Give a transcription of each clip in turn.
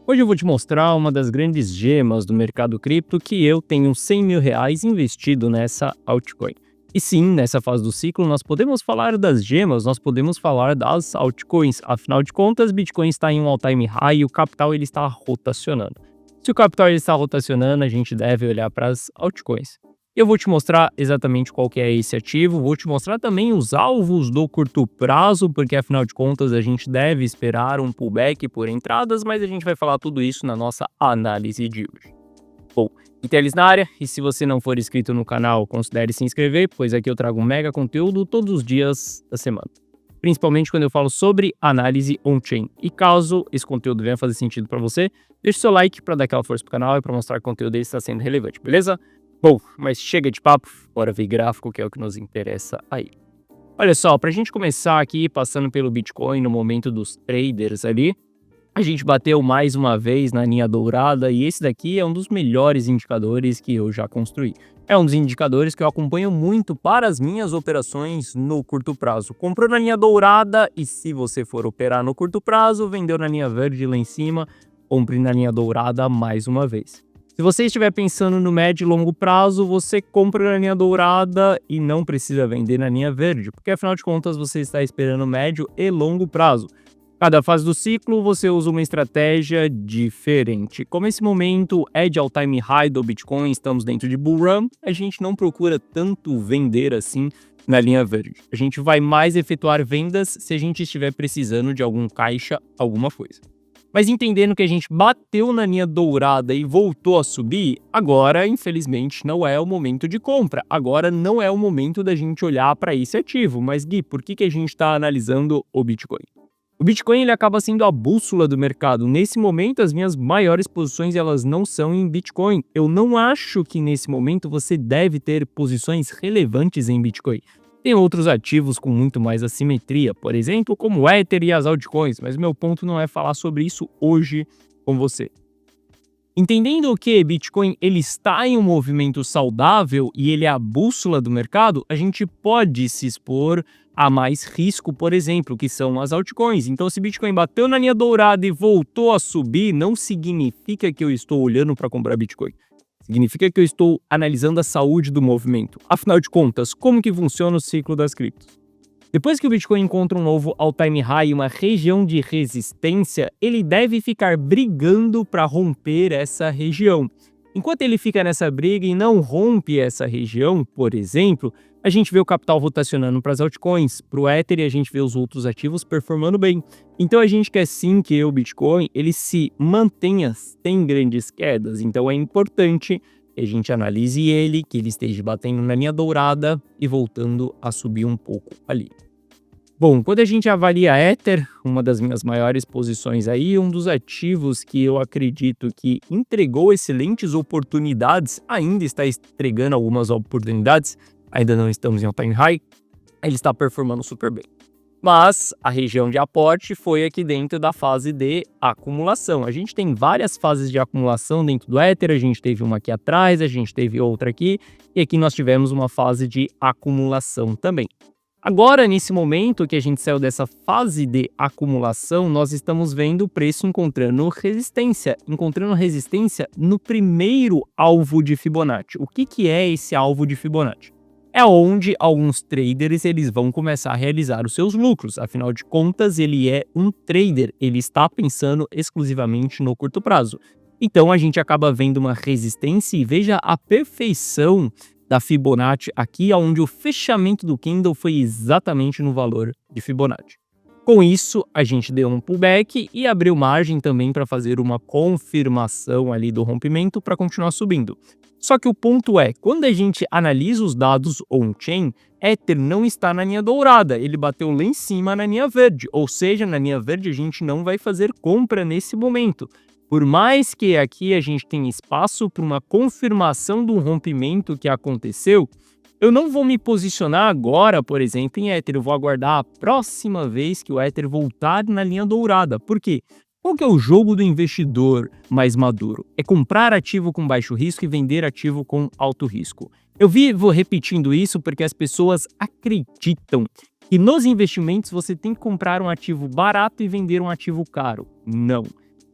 Hoje eu vou te mostrar uma das grandes gemas do mercado cripto que eu tenho R$ 100.000 investido nessa altcoin. E sim, nessa fase do ciclo nós podemos falar das gemas, nós podemos falar das altcoins. Afinal de contas, Bitcoin está em um all-time high e o capital ele está rotacionando. Se o capital ele está rotacionando, a gente deve olhar para as altcoins. Eu vou te mostrar exatamente qual que é esse ativo, vou te mostrar também os alvos do curto prazo, porque afinal de contas a gente deve esperar um pullback por entradas, mas a gente vai falar tudo isso na nossa análise de hoje. Bom, Intelis na área, e se você não for inscrito no canal, considere se inscrever, pois aqui eu trago um mega conteúdo todos os dias da semana. Principalmente quando eu falo sobre análise on-chain. E caso esse conteúdo venha fazer sentido para você, deixe seu like para dar aquela força pro canal e para mostrar que o conteúdo dele está sendo relevante, beleza? Bom, mas chega de papo, bora ver gráfico, que é o que nos interessa aí. Olha só, para a gente começar aqui, passando pelo Bitcoin no momento dos traders ali, a gente bateu mais uma vez na linha dourada e esse daqui é um dos melhores indicadores que eu já construí. É um dos indicadores que eu acompanho muito para as minhas operações no curto prazo. Comprou na linha dourada e se você for operar no curto prazo, vendeu na linha verde lá em cima, compre na linha dourada mais uma vez. Se você estiver pensando no médio e longo prazo, você compra na linha dourada e não precisa vender na linha verde, porque afinal de contas você está esperando médio e longo prazo. Cada fase do ciclo você usa uma estratégia diferente. Como esse momento é de all-time high do Bitcoin, estamos dentro de bull run, a gente não procura tanto vender assim na linha verde. A gente vai mais efetuar vendas se a gente estiver precisando de algum caixa, alguma coisa. Mas entendendo que a gente bateu na linha dourada e voltou a subir, agora, infelizmente, não é o momento de compra. Agora não é o momento da gente olhar para esse ativo. Mas, Gui, por que a gente está analisando o Bitcoin? O Bitcoin ele acaba sendo a bússola do mercado. Nesse momento, as minhas maiores posições elas não são em Bitcoin. Eu não acho que nesse momento você deve ter posições relevantes em Bitcoin. Tem outros ativos com muito mais assimetria, por exemplo, como o Ether e as altcoins, mas meu ponto não é falar sobre isso hoje com você. Entendendo que Bitcoin ele está em um movimento saudável e ele é a bússola do mercado, a gente pode se expor a mais risco, por exemplo, que são as altcoins. Então, se Bitcoin bateu na linha dourada e voltou a subir, não significa que eu estou olhando para comprar Bitcoin. Significa que eu estou analisando a saúde do movimento. Afinal de contas, como que funciona o ciclo das criptos? Depois que o Bitcoin encontra um novo all-time high, uma região de resistência, ele deve ficar brigando para romper essa região. Enquanto ele fica nessa briga e não rompe essa região, por exemplo, a gente vê o capital rotacionando para as altcoins, para o Ether e a gente vê os outros ativos performando bem. Então a gente quer sim que o Bitcoin ele se mantenha sem grandes quedas. Então é importante que a gente analise ele, que ele esteja batendo na linha dourada e voltando a subir um pouco ali. Bom, quando a gente avalia Ether, uma das minhas maiores posições aí, um dos ativos que eu acredito que entregou excelentes oportunidades, ainda está entregando algumas oportunidades, ainda não estamos em all-time high, ele está performando super bem. Mas a região de aporte foi aqui dentro da fase de acumulação. A gente tem várias fases de acumulação dentro do Ether, a gente teve uma aqui atrás, a gente teve outra aqui, e aqui nós tivemos uma fase de acumulação também. Agora, nesse momento que a gente saiu dessa fase de acumulação, nós estamos vendo o preço encontrando resistência no primeiro alvo de Fibonacci. O que é esse alvo de Fibonacci? É onde alguns traders eles vão começar a realizar os seus lucros. Afinal de contas, ele é um trader, ele está pensando exclusivamente no curto prazo. Então, a gente acaba vendo uma resistência e veja a perfeição da Fibonacci aqui, onde o fechamento do candle foi exatamente no valor de Fibonacci. Com isso, a gente deu um pullback e abriu margem também para fazer uma confirmação ali do rompimento para continuar subindo. Só que o ponto é, quando a gente analisa os dados on-chain, Ether não está na linha dourada, ele bateu lá em cima na linha verde, ou seja, na linha verde a gente não vai fazer compra nesse momento. Por mais que aqui a gente tenha espaço para uma confirmação do rompimento que aconteceu, eu não vou me posicionar agora, por exemplo, em Ether. Eu vou aguardar a próxima vez que o Ether voltar na linha dourada. Por quê? Qual que é o jogo do investidor mais maduro? É comprar ativo com baixo risco e vender ativo com alto risco. Eu vivo repetindo isso porque as pessoas acreditam que nos investimentos você tem que comprar um ativo barato e vender um ativo caro. Não.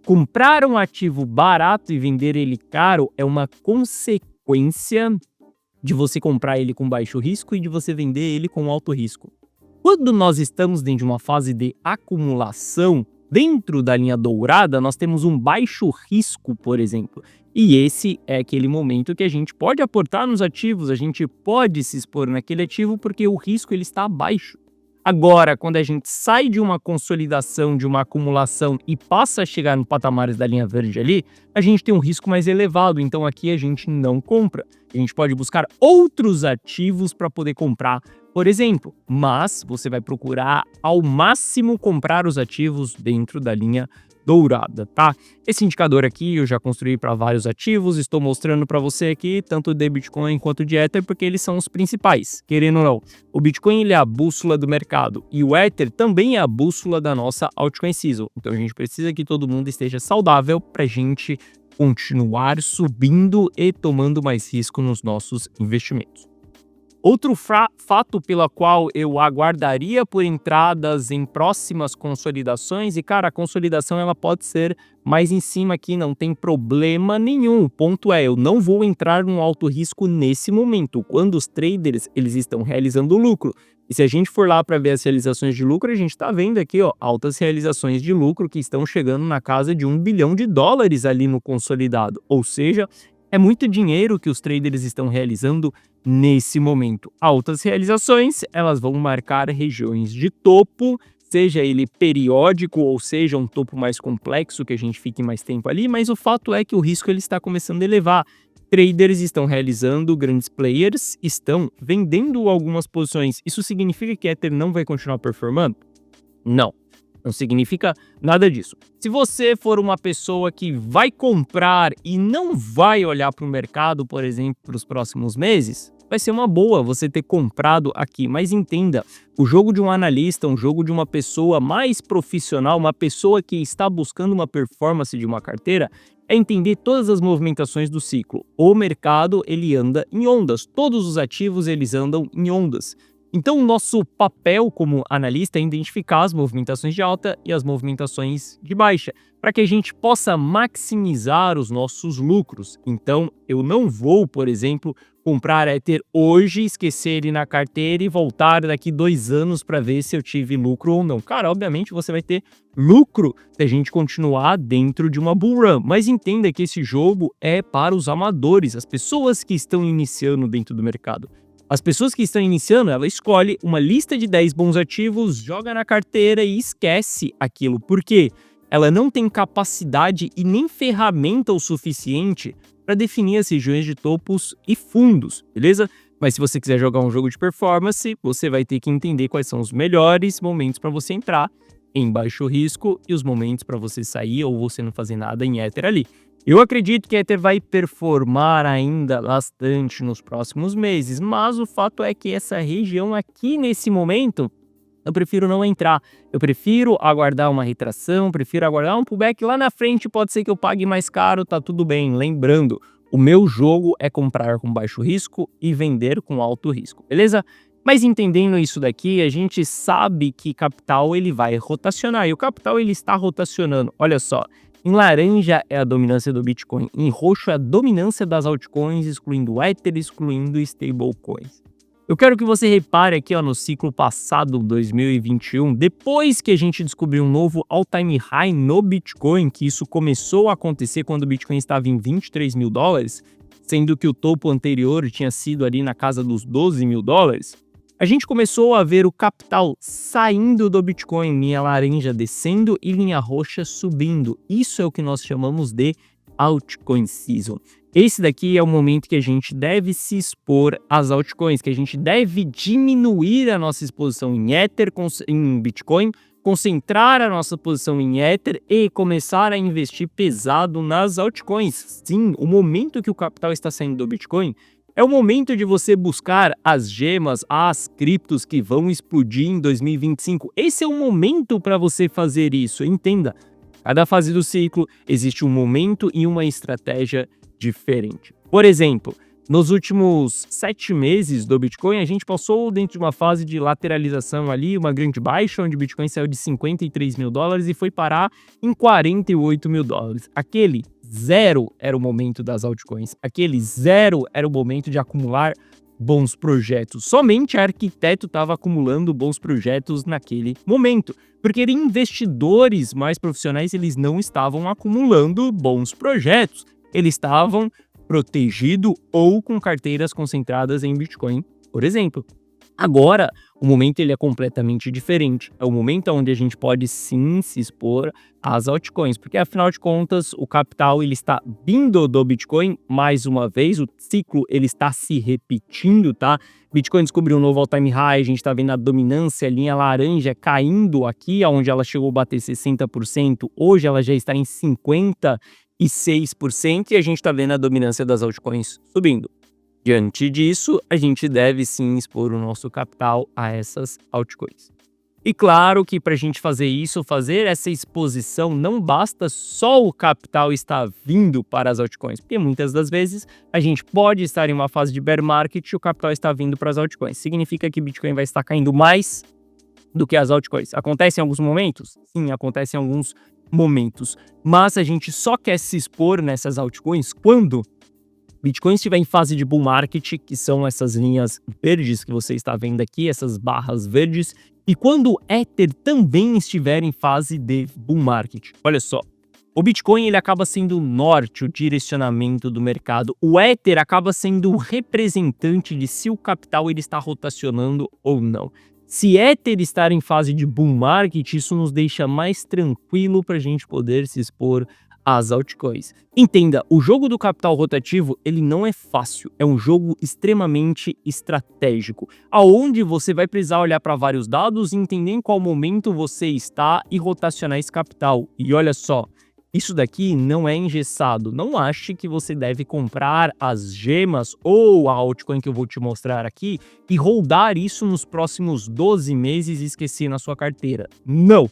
Comprar um ativo barato e vender ele caro é uma consequência de você comprar ele com baixo risco e de você vender ele com alto risco. Quando nós estamos dentro de uma fase de acumulação, dentro da linha dourada, nós temos um baixo risco, por exemplo. E esse é aquele momento que a gente pode aportar nos ativos, a gente pode se expor naquele ativo porque o risco ele está baixo. Agora, quando a gente sai de uma consolidação, de uma acumulação e passa a chegar no patamares da linha verde ali, a gente tem um risco mais elevado, então aqui a gente não compra. A gente pode buscar outros ativos para poder comprar, por exemplo, mas você vai procurar ao máximo comprar os ativos dentro da linha dourada, tá? Esse indicador aqui eu já construí para vários ativos, estou mostrando para você aqui tanto de Bitcoin quanto de Ether, porque eles são os principais, querendo ou não. O Bitcoin ele é a bússola do mercado e o Ether também é a bússola da nossa altcoin season. Então a gente precisa que todo mundo esteja saudável para a gente continuar subindo e tomando mais risco nos nossos investimentos. Outro fato pela qual eu aguardaria por entradas em próximas consolidações, e cara, a consolidação ela pode ser mais em cima aqui, não tem problema nenhum. O ponto é, eu não vou entrar num alto risco nesse momento, quando os traders eles estão realizando lucro. E se a gente for lá para ver as realizações de lucro, a gente está vendo aqui, ó, altas realizações de lucro que estão chegando na casa de $1 bilhão ali no consolidado. Ou seja, é muito dinheiro que os traders estão realizando nesse momento. Altas realizações, elas vão marcar regiões de topo, seja ele periódico ou seja um topo mais complexo que a gente fique mais tempo ali, mas o fato é que o risco ele está começando a elevar. Traders estão realizando, grandes players estão vendendo algumas posições. Isso significa que Ether não vai continuar performando? Não. Não significa nada disso. Se você for uma pessoa que vai comprar e não vai olhar para o mercado, por exemplo, para os próximos meses, vai ser uma boa você ter comprado aqui. Mas entenda, o jogo de um analista, um jogo de uma pessoa mais profissional, uma pessoa que está buscando uma performance de uma carteira, é entender todas as movimentações do ciclo. O mercado, ele anda em ondas. Todos os ativos, eles andam em ondas. Então, o nosso papel como analista é identificar as movimentações de alta e as movimentações de baixa, para que a gente possa maximizar os nossos lucros. Então, eu não vou, por exemplo, comprar Ether hoje, esquecer ele na carteira e voltar daqui 2 anos para ver se eu tive lucro ou não. Cara, obviamente você vai ter lucro se a gente continuar dentro de uma bull run, mas entenda que esse jogo é para os amadores, as pessoas que estão iniciando dentro do mercado. As pessoas que estão iniciando, ela escolhe uma lista de 10 bons ativos, joga na carteira e esquece aquilo. Por quê? Ela não tem capacidade e nem ferramenta o suficiente para definir as regiões de topos e fundos, beleza? Mas se você quiser jogar um jogo de performance, você vai ter que entender quais são os melhores momentos para você entrar em baixo risco e os momentos para você sair ou você não fazer nada em Ether ali. Eu acredito que a Ether vai performar ainda bastante nos próximos meses, mas o fato é que essa região aqui nesse momento, eu prefiro não entrar. Eu prefiro aguardar uma retração, prefiro aguardar um pullback lá na frente, pode ser que eu pague mais caro, tá tudo bem. Lembrando, o meu jogo é comprar com baixo risco e vender com alto risco, beleza? Mas entendendo isso daqui, a gente sabe que capital ele vai rotacionar e o capital ele está rotacionando. Olha só. Em laranja é a dominância do Bitcoin, em roxo é a dominância das altcoins, excluindo o Ether, excluindo stablecoins. Eu quero que você repare aqui ó, no ciclo passado, 2021, depois que a gente descobriu um novo all-time high no Bitcoin, que isso começou a acontecer quando o Bitcoin estava em $23 mil, sendo que o topo anterior tinha sido ali na casa dos $12 mil, a gente começou a ver o capital saindo do Bitcoin, linha laranja descendo e linha roxa subindo. Isso é o que nós chamamos de altcoin season. Esse daqui é o momento que a gente deve se expor às altcoins, que a gente deve diminuir a nossa exposição em Ether, em Bitcoin, concentrar a nossa posição em Ether e começar a investir pesado nas altcoins. Sim, o momento que o capital está saindo do Bitcoin é o momento de você buscar as gemas, as criptos que vão explodir em 2025. Esse é o momento para você fazer isso, entenda. Cada fase do ciclo existe um momento e uma estratégia diferente. Por exemplo, Nos últimos 7 meses do Bitcoin, a gente passou dentro de uma fase de lateralização ali, uma grande baixa, onde o Bitcoin saiu de $53.000 e foi parar em $48.000. Aquele zero era o momento das altcoins. Aquele zero era o momento de acumular bons projetos. Somente a Arquiteto estava acumulando bons projetos naquele momento, porque investidores mais profissionais eles não estavam acumulando bons projetos. Eles estavam protegido ou com carteiras concentradas em Bitcoin, por exemplo. Agora, o momento ele é completamente diferente. É o momento onde a gente pode sim se expor às altcoins, porque afinal de contas, o capital ele está vindo do Bitcoin mais uma vez, o ciclo ele está se repetindo, tá? Bitcoin descobriu um novo all-time high, a gente está vendo a dominância, a linha laranja caindo aqui, onde ela chegou a bater 60%, hoje ela já está em 56% e a gente está vendo a dominância das altcoins subindo. Diante disso, a gente deve sim expor o nosso capital a essas altcoins. E claro que para a gente fazer isso, fazer essa exposição, não basta só o capital estar vindo para as altcoins, porque muitas das vezes a gente pode estar em uma fase de bear market e o capital está vindo para as altcoins. Significa que Bitcoin vai estar caindo mais do que as altcoins. Acontece em alguns momentos? Sim, acontece em alguns momentos. Mas a gente só quer se expor nessas altcoins quando Bitcoin estiver em fase de bull market, que são essas linhas verdes que você está vendo aqui, essas barras verdes, e quando o Ether também estiver em fase de bull market. Olha só, o Bitcoin ele acaba sendo o norte, o direcionamento do mercado. O Ether acaba sendo o representante de se o capital ele está rotacionando ou não. Se Ether estar em fase de bull market, isso nos deixa mais tranquilo para a gente poder se expor às altcoins. Entenda, o jogo do capital rotativo, ele não é fácil, é um jogo extremamente estratégico, aonde você vai precisar olhar para vários dados e entender em qual momento você está e rotacionar esse capital. E olha só, isso daqui não é engessado, não ache que você deve comprar as gemas ou a altcoin que eu vou te mostrar aqui e holdar isso nos próximos 12 meses e esquecer na sua carteira. Não!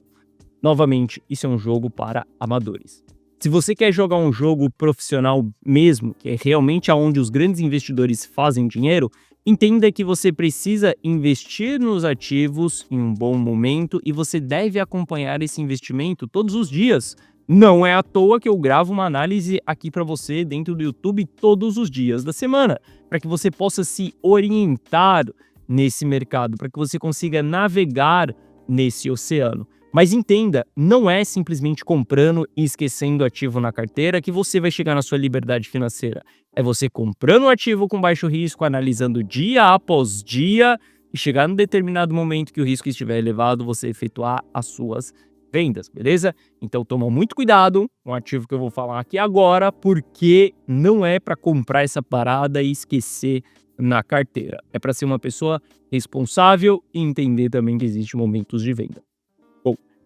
Novamente, isso é um jogo para amadores. Se você quer jogar um jogo profissional mesmo, que é realmente aonde os grandes investidores fazem dinheiro, entenda que você precisa investir nos ativos em um bom momento e você deve acompanhar esse investimento todos os dias. Não é à toa que eu gravo uma análise aqui para você dentro do YouTube todos os dias da semana, para que você possa se orientar nesse mercado, para que você consiga navegar nesse oceano. Mas entenda, não é simplesmente comprando e esquecendo ativo na carteira que você vai chegar na sua liberdade financeira. É você comprando um ativo com baixo risco, analisando dia após dia e chegar num determinado momento que o risco estiver elevado, você efetuar as suas vendas, beleza? Então toma muito cuidado com o ativo que eu vou falar aqui agora, porque não é para comprar essa parada e esquecer na carteira. É para ser uma pessoa responsável e entender também que existem momentos de venda.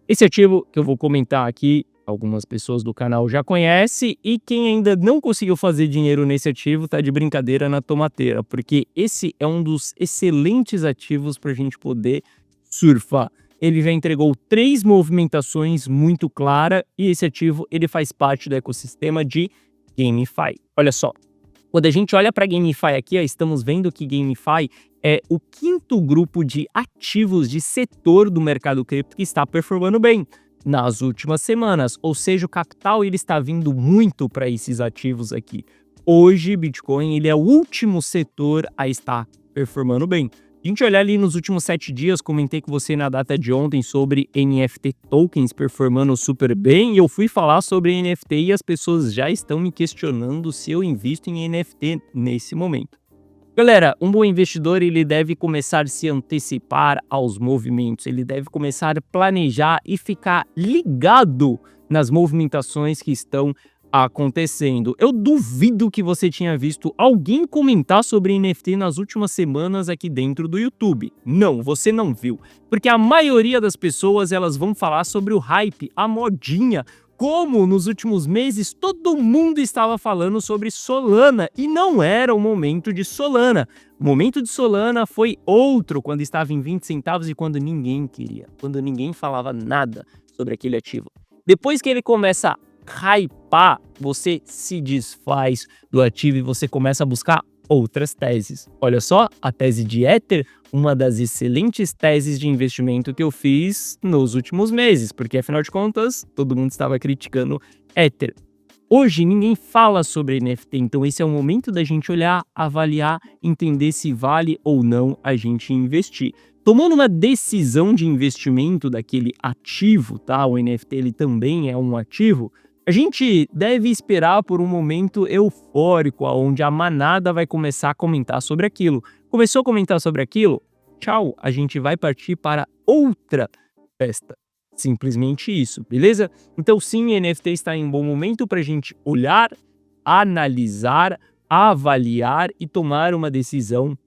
Esse ativo que eu vou comentar aqui, algumas pessoas do canal já conhecem e quem ainda não conseguiu fazer dinheiro nesse ativo tá de brincadeira na tomateira, porque esse é um dos excelentes ativos para a gente poder surfar. Ele já entregou 3 movimentações muito claras e esse ativo ele faz parte do ecossistema de GameFi. Olha só, quando a gente olha para GameFi aqui, ó, estamos vendo que GameFi é o 5º grupo de ativos de setor do mercado cripto que está performando bem nas últimas semanas, ou seja, o capital ele está vindo muito para esses ativos aqui. Hoje, Bitcoin ele é o último setor a estar performando bem. A gente olhar ali nos últimos 7 dias, comentei com você na data de ontem sobre NFT tokens performando super bem e eu fui falar sobre NFT e as pessoas já estão me questionando se eu invisto em NFT nesse momento. Galera, um bom investidor ele deve começar a se antecipar aos movimentos, ele deve começar a planejar e ficar ligado nas movimentações que estão acontecendo. Eu duvido que você tinha visto alguém comentar sobre NFT nas últimas semanas aqui dentro do YouTube. Não, você não viu, porque a maioria das pessoas elas vão falar sobre o hype, a modinha, como nos últimos meses todo mundo estava falando sobre Solana e não era o momento de Solana. O momento de Solana foi outro, quando estava em 20 centavos e quando ninguém queria, quando ninguém falava nada sobre aquele ativo. Depois que ele começa a hypar, você se desfaz do ativo e você começa a buscar outras teses. Olha só, a tese de Ether, uma das excelentes teses de investimento que eu fiz nos últimos meses, porque afinal de contas, todo mundo estava criticando Ether. Hoje ninguém fala sobre NFT, então esse é o momento da gente olhar, avaliar, entender se vale ou não a gente investir. Tomando uma decisão de investimento daquele ativo, tá? O NFT ele também é um ativo. A gente deve esperar por um momento eufórico, onde a manada vai começar a comentar sobre aquilo. Começou a comentar sobre aquilo? Tchau, a gente vai partir para outra festa. Simplesmente isso, beleza? Então sim, NFT está em um bom momento para a gente olhar, analisar, avaliar e tomar uma decisão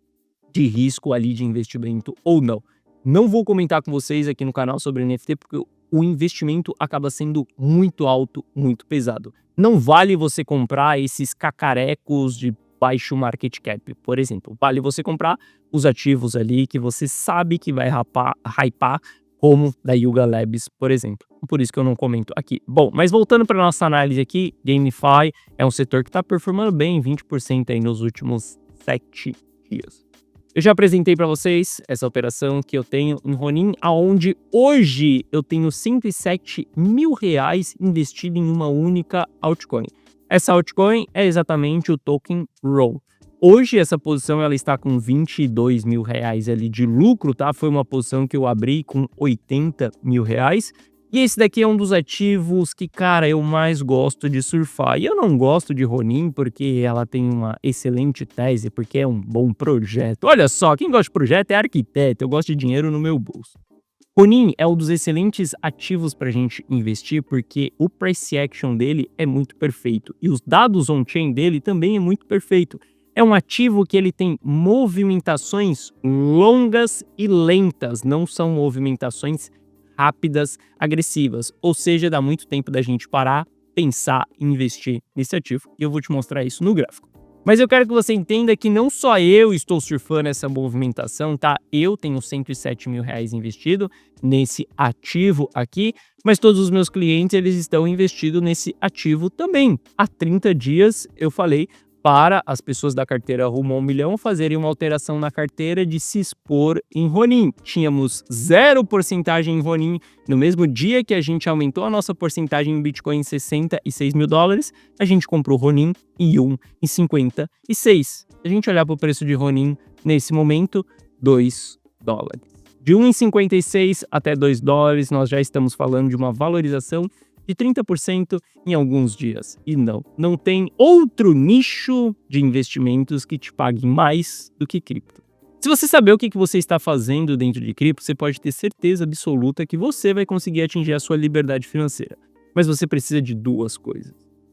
de risco ali de investimento ou não. Não vou comentar com vocês aqui no canal sobre NFT porque o investimento acaba sendo muito alto, muito pesado. Não vale você comprar esses cacarecos de baixo market cap, por exemplo. Vale você comprar os ativos ali que você sabe que vai hypar, como da Yuga Labs, por exemplo. Por isso que eu não comento aqui. Bom, mas voltando para nossa análise aqui, GameFi é um setor que está performando bem, 20% aí nos últimos 7 dias. Eu já apresentei para vocês essa operação que eu tenho em Ronin, aonde hoje eu tenho 107 mil reais investido em uma única altcoin. Essa altcoin é exatamente o token ROW. Hoje essa posição ela está com 22 mil reais ali de lucro, tá? Foi uma posição que eu abri com 80 mil reais. E esse daqui é um dos ativos que, cara, eu mais gosto de surfar. E eu não gosto de Ronin porque ela tem uma excelente tese, porque é um bom projeto. Olha só, quem gosta de projeto é arquiteto, eu gosto de dinheiro no meu bolso. Ronin é um dos excelentes ativos para a gente investir porque o price action dele é muito perfeito. E os dados on-chain dele também é muito perfeito. É um ativo que ele tem movimentações longas e lentas, não são movimentações rápidas, agressivas. Ou seja, dá muito tempo da gente parar, pensar e investir nesse ativo. E eu vou te mostrar isso no gráfico. Mas eu quero que você entenda que não só eu estou surfando essa movimentação, tá? Eu tenho 107 mil reais investido nesse ativo aqui, mas todos os meus clientes eles estão investidos nesse ativo também. Há 30 dias eu falei para as pessoas da carteira rumo a 1 milhão fazerem uma alteração na carteira de se expor em Ronin. Tínhamos 0 porcentagem em Ronin. No mesmo dia que a gente aumentou a nossa porcentagem em Bitcoin em 66 mil dólares, a gente comprou Ronin em 1,56. Se a gente olhar para o preço de Ronin nesse momento, 2 dólares. De 1,56 até 2 dólares, nós já estamos falando de uma valorização de 30% em alguns dias. E não tem outro nicho de investimentos que te pague mais do que cripto. Se você saber o que você está fazendo dentro de cripto, você pode ter certeza absoluta que você vai conseguir atingir a sua liberdade financeira. Mas você precisa de 2 coisas.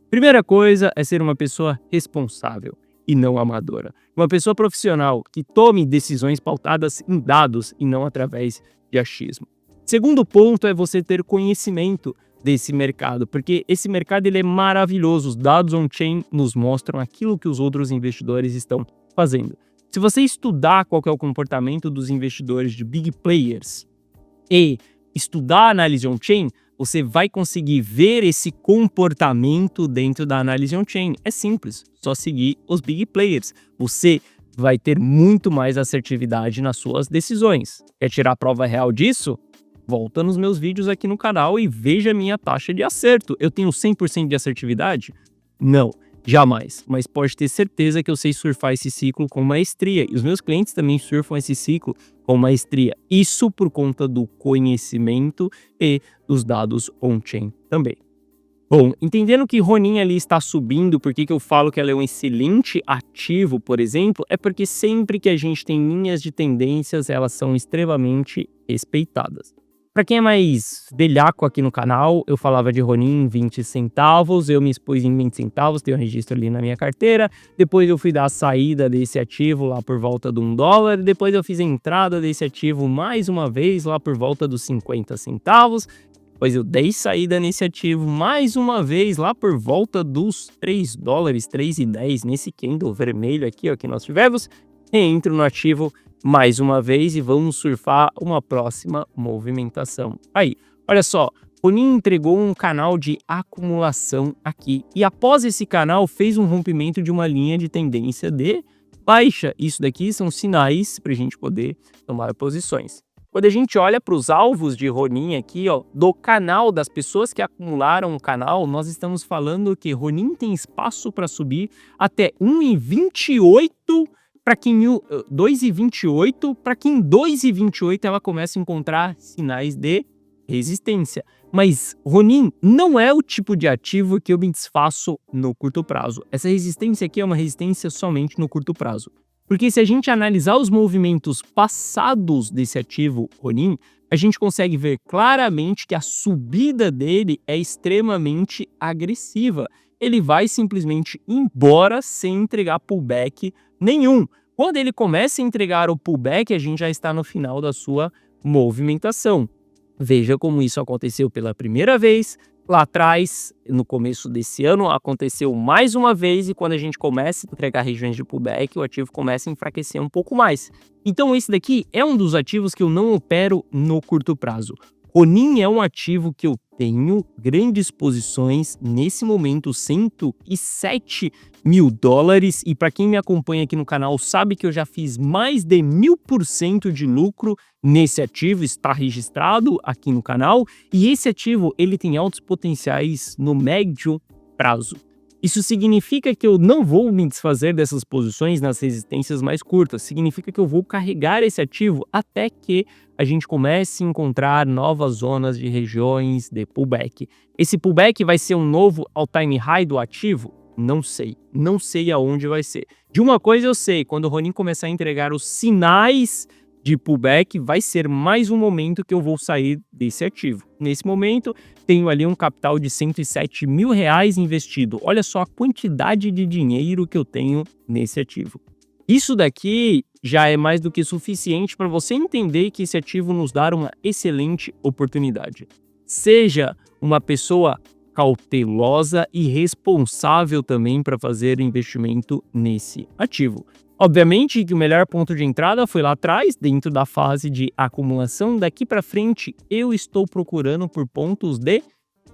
Primeira coisa é ser uma pessoa responsável e não amadora. Uma pessoa profissional que tome decisões pautadas em dados e não através de achismo. Segundo ponto é você ter conhecimento desse mercado, porque esse mercado ele é maravilhoso. Os dados on-chain nos mostram aquilo que os outros investidores estão fazendo. Se você estudar qual que é o comportamento dos investidores de big players e estudar a análise on-chain, você vai conseguir ver esse comportamento dentro da análise on-chain. É simples, só seguir os big players. Você vai ter muito mais assertividade nas suas decisões. Quer tirar a prova real disso? Volta nos meus vídeos aqui no canal e veja a minha taxa de acerto. Eu tenho 100% de assertividade? Não, jamais. Mas pode ter certeza que eu sei surfar esse ciclo com maestria. E os meus clientes também surfam esse ciclo com maestria. Isso por conta do conhecimento e dos dados on-chain também. Bom, entendendo que Ronin ali está subindo, por que eu falo que ela é um excelente ativo, por exemplo, é porque sempre que a gente tem linhas de tendências, elas são extremamente respeitadas. Para quem é mais velhaco aqui no canal, eu falava de Ronin em 20 centavos, eu me expus em 20 centavos, tenho um registro ali na minha carteira, depois eu fui dar a saída desse ativo lá por volta de 1 dólar, depois eu fiz a entrada desse ativo mais uma vez lá por volta dos 50 centavos, depois eu dei saída nesse ativo mais uma vez lá por volta dos 3 dólares, 3,10 nesse candle vermelho aqui ó, que nós tivemos, e entro no ativo mais uma vez e vamos surfar uma próxima movimentação. Aí, olha só, Ronin entregou um canal de acumulação aqui e após esse canal fez um rompimento de uma linha de tendência de baixa. Isso daqui são sinais para a gente poder tomar posições. Quando a gente olha para os alvos de Ronin aqui, ó, do canal, das pessoas que acumularam o canal, nós estamos falando que Ronin tem espaço para subir até 1,28 para quem 2,28, para quem 2,28 ela começa a encontrar sinais de resistência. Mas Ronin não é o tipo de ativo que eu me desfaço no curto prazo. Essa resistência aqui é uma resistência somente no curto prazo. Porque se a gente analisar os movimentos passados desse ativo Ronin, a gente consegue ver claramente que a subida dele é extremamente agressiva. Ele vai simplesmente embora sem entregar pullback nenhum. Quando ele começa a entregar o pullback, a gente já está no final da sua movimentação. Veja como isso aconteceu pela primeira vez. Lá atrás, no começo desse ano, aconteceu mais uma vez e quando a gente começa a entregar regiões de pullback, o ativo começa a enfraquecer um pouco mais. Então esse daqui é um dos ativos que eu não opero no curto prazo. Ronin é um ativo que eu tenho grandes posições, nesse momento 107 mil dólares, e para quem me acompanha aqui no canal sabe que eu já fiz mais de 1000% de lucro nesse ativo, está registrado aqui no canal, e esse ativo ele tem altos potenciais no médio prazo. Isso significa que eu não vou me desfazer dessas posições nas resistências mais curtas, significa que eu vou carregar esse ativo até que a gente comece a encontrar novas zonas de regiões de pullback. Esse pullback vai ser um novo all-time high do ativo? Não sei aonde vai ser. De uma coisa eu sei, quando o Ronin começar a entregar os sinais de pullback, vai ser mais um momento que eu vou sair desse ativo. Nesse momento, tenho ali um capital de 107 mil reais investido. Olha só a quantidade de dinheiro que eu tenho nesse ativo. Isso daqui já é mais do que suficiente para você entender que esse ativo nos dá uma excelente oportunidade. Seja uma pessoa cautelosa e responsável também para fazer investimento nesse ativo. Obviamente que o melhor ponto de entrada foi lá atrás, dentro da fase de acumulação. Daqui para frente, eu estou procurando por pontos de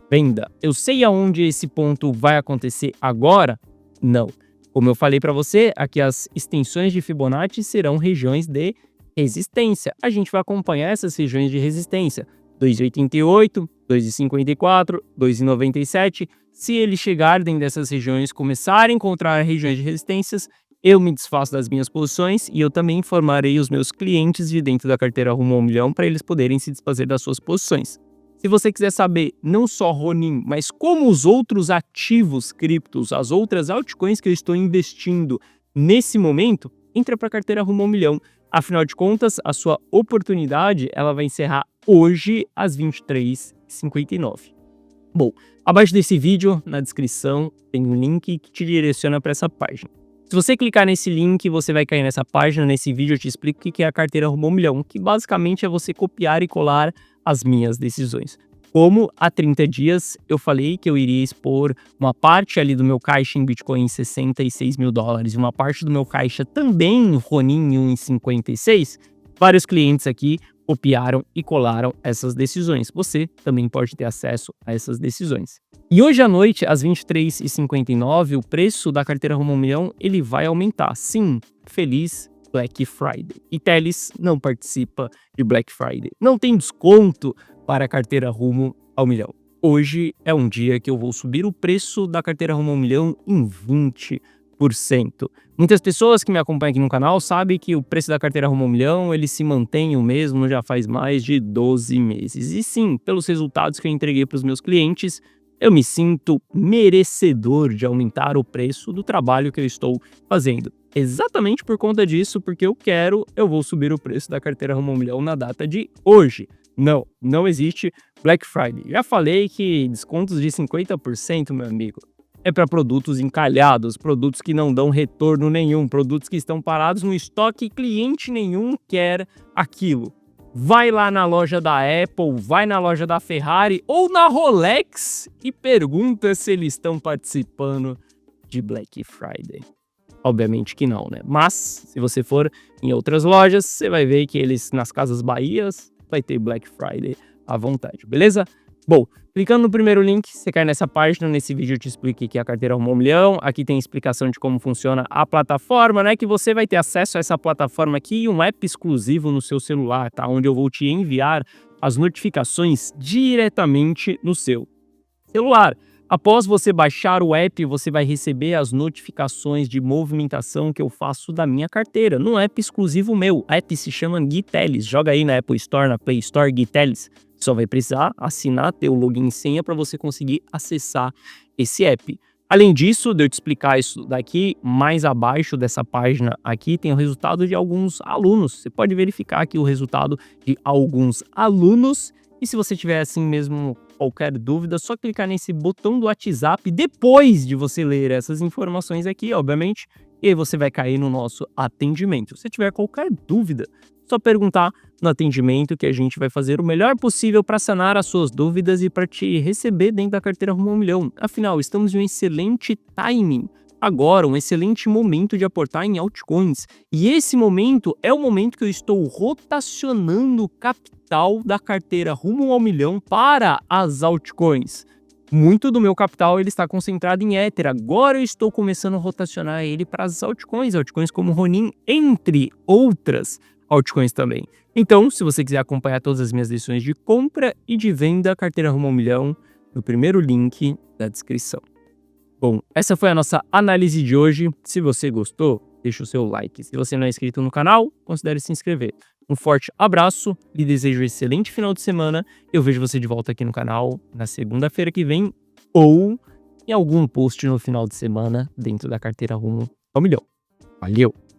venda. Eu sei aonde esse ponto vai acontecer agora? Não. Como eu falei para você, aqui as extensões de Fibonacci serão regiões de resistência. A gente vai acompanhar essas regiões de resistência. 2,88, 2,54, 2,97. Se eles chegarem dessas regiões, começarem a encontrar regiões de resistências, eu me desfaço das minhas posições e eu também informarei os meus clientes de dentro da carteira Rumo ao Milhão para eles poderem se desfazer das suas posições. Se você quiser saber não só Ronin, mas como os outros ativos criptos, as outras altcoins que eu estou investindo nesse momento, entra para a carteira Rumo ao Milhão. Afinal de contas, a sua oportunidade ela vai encerrar hoje às 23h59. Bom, abaixo desse vídeo, na descrição, tem um link que te direciona para essa página. Se você clicar nesse link, você vai cair nessa página. Nesse vídeo eu te explico o que é a carteira Rumo ao Milhão, que basicamente é você copiar e colar as minhas decisões. Como há 30 dias eu falei que eu iria expor uma parte ali do meu caixa em Bitcoin em 66 mil dólares e uma parte do meu caixa também em Ronin em 56, vários clientes aqui copiaram e colaram essas decisões. Você também pode ter acesso a essas decisões. E hoje à noite, às 23h59, o preço da carteira Rumo ao Milhão ele vai aumentar. Sim, feliz Black Friday. E Teles não participa de Black Friday. Não tem desconto para a carteira Rumo ao Milhão. Hoje é um dia que eu vou subir o preço da carteira Rumo ao Milhão em 20%. Muitas pessoas que me acompanham aqui no canal sabem que o preço da carteira Rumo ao Milhão ele se mantém o mesmo já faz mais de 12 meses. E sim, pelos resultados que eu entreguei para os meus clientes, eu me sinto merecedor de aumentar o preço do trabalho que eu estou fazendo. Exatamente por conta disso, porque eu vou subir o preço da carteira Rumo ao Milhão na data de hoje. Não existe Black Friday. Já falei que descontos de 50%, meu amigo, é para produtos encalhados, produtos que não dão retorno nenhum, produtos que estão parados no estoque e cliente nenhum quer aquilo. Vai lá na loja da Apple, vai na loja da Ferrari ou na Rolex e pergunta se eles estão participando de Black Friday. Obviamente que não, né? Mas, se você for em outras lojas, você vai ver que eles, nas Casas Bahias, vai ter Black Friday à vontade, beleza? Bom, clicando no primeiro link, você cai nessa página. Nesse vídeo eu te expliquei que é a carteira Rumo ao Milhão. Aqui tem explicação de como funciona a plataforma, né? Que você vai ter acesso a essa plataforma aqui e um app exclusivo no seu celular, tá? Onde eu vou te enviar as notificações diretamente no seu celular. Após você baixar o app, você vai receber as notificações de movimentação que eu faço da minha carteira, num app exclusivo meu. O app se chama Gitelis. Joga aí na Apple Store, na Play Store, Gitelis. Só vai precisar assinar, ter o login e senha para você conseguir acessar esse app. Além disso, de eu te explicar isso daqui, mais abaixo dessa página aqui tem o resultado de alguns alunos. Você pode verificar aqui o resultado de alguns alunos. E se você tiver assim mesmo qualquer dúvida, só clicar nesse botão do WhatsApp depois de você ler essas informações aqui, obviamente, e aí você vai cair no nosso atendimento. Se tiver qualquer dúvida, só perguntar no atendimento que a gente vai fazer o melhor possível para sanar as suas dúvidas e para te receber dentro da carteira Rumo ao Milhão. Afinal, estamos em um excelente timing. Agora, um excelente momento de aportar em altcoins. E esse momento é o momento que eu estou rotacionando o capital da carteira Rumo ao Milhão para as altcoins. Muito do meu capital ele está concentrado em Ether. Agora eu estou começando a rotacionar ele para as altcoins como Ronin, entre outras altcoins também. Então, se você quiser acompanhar todas as minhas lições de compra e de venda, carteira Rumo ao Milhão, no primeiro link da descrição. Bom, essa foi a nossa análise de hoje. Se você gostou, deixa o seu like. Se você não é inscrito no canal, considere se inscrever. Um forte abraço, lhe desejo um excelente final de semana. Eu vejo você de volta aqui no canal na segunda-feira que vem ou em algum post no final de semana dentro da carteira Rumo ao Milhão. Valeu!